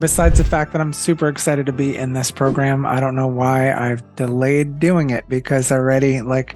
Besides the fact that I'm super excited to be in this program, I don't know why I've delayed doing it because already, like,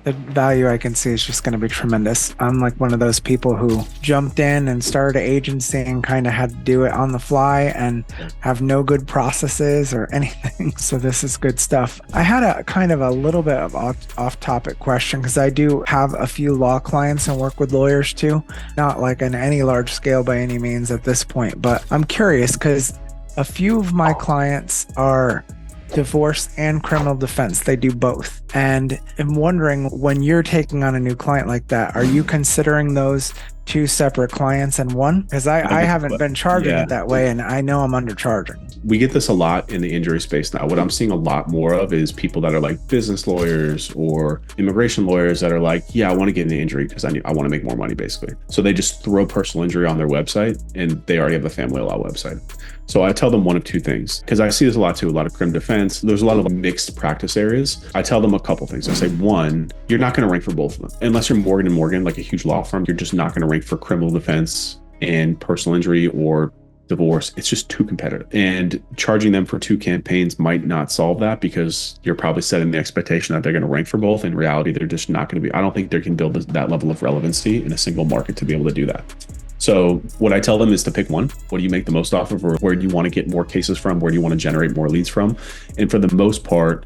the value I can see is just going to be tremendous. I'm like one of those people who jumped in and started an agency and kind of had to do it on the fly and have no good processes or anything. So this is good stuff. I had a kind of a little bit of off topic question because I do have a few law clients and work with lawyers too. Not like in any large scale by any means at this point, but I'm curious because a few of my clients are divorce and criminal defense. They do both. And I'm wondering, when you're taking on a new client like that, are you considering those two separate clients in one? Because I haven't been charging it that way, and I know I'm undercharging. We get this a lot in the injury space now. What I'm seeing a lot more of is people that are like business lawyers or immigration lawyers that are like, yeah, I want to get into injury because I want to make more money, basically. So they just throw personal injury on their website, and they already have a family law website. So I tell them one of two things, because I see this a lot too, a lot of criminal defense. There's a lot of mixed practice areas. I tell them a couple things. I say, one, you're not going to rank for both of them. Unless you're Morgan & Morgan, like a huge law firm, you're just not going to rank for criminal defense and personal injury or divorce. It's just too competitive. And charging them for two campaigns might not solve that, because you're probably setting the expectation that they're going to rank for both. In reality, they're just not going to be. I don't think they can build that level of relevancy in a single market to be able to do that. So what I tell them is to pick one. What do you make the most off of, or where do you want to get more cases from? Where do you want to generate more leads from? And for the most part,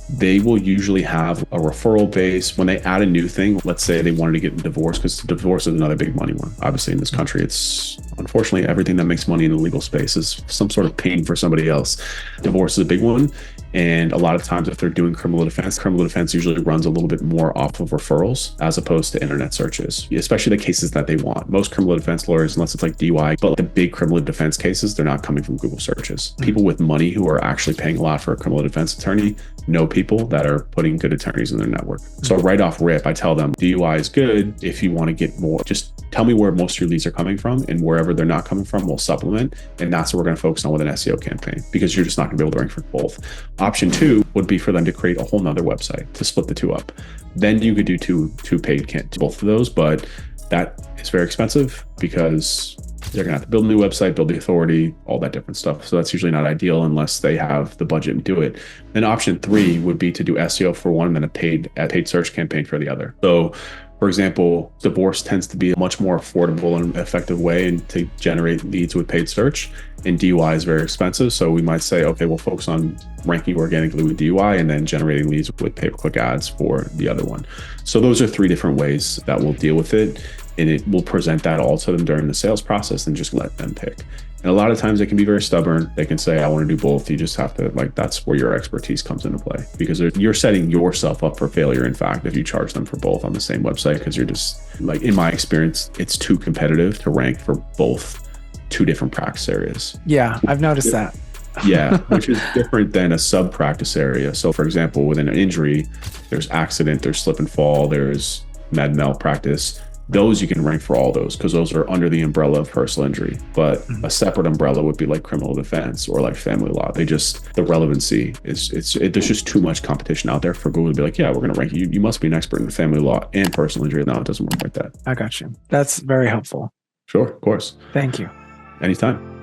they will usually have a referral base. When they add a new thing, let's say they wanted to get divorced, because divorce is another big money one. Obviously in this country, it's unfortunately everything that makes money in the legal space is some sort of pain for somebody else. Divorce is a big one. And a lot of times if they're doing criminal defense usually runs a little bit more off of referrals as opposed to internet searches, especially the cases that they want. Most criminal defense lawyers, unless it's like DUI, but the big criminal defense cases, they're not coming from Google searches. People with money who are actually paying a lot for a criminal defense attorney know people that are putting good attorneys in their network. So right off rip, I tell them DUI is good. If you want to get more, just tell me where most of your leads are coming from, and wherever they're not coming from, we'll supplement. And that's what we're going to focus on with an SEO campaign, because you're just not going to be able to rank for both. Option two would be for them to create a whole nother website to split the two up. Then you could do two paid both of those, but that is very expensive because they're gonna have to build a new website, build the authority, all that different stuff. So that's usually not ideal unless they have the budget and do it. Then option three would be to do SEO for one and then a paid search campaign for the other. So for example, divorce tends to be a much more affordable and effective way and to generate leads with paid search, and DUI is very expensive. So we might say, okay, we'll focus on ranking organically with DUI and then generating leads with pay-per-click ads for the other one. So those are three different ways that we'll deal with it. And it will present that all to them during the sales process and just let them pick. And a lot of times they can be very stubborn. They can say, I want to do both. You just have to, that's where your expertise comes into play, because you're setting yourself up for failure. In fact, if you charge them for both on the same website, because you're just in my experience, it's too competitive to rank for both two different practice areas. Yeah, I've noticed that. Yeah, which is different than a sub practice area. So for example, within an injury, there's accident, there's slip and fall, there's med malpractice. Those you can rank for all those, because those are under the umbrella of personal injury. But a separate umbrella would be like criminal defense or like family law. The relevancy there's just too much competition out there for Google to be like, yeah, we're going to rank you. You must be an expert in family law and personal injury. No, it doesn't work like that. I got you. That's very helpful. Sure, of course. Thank you. Anytime.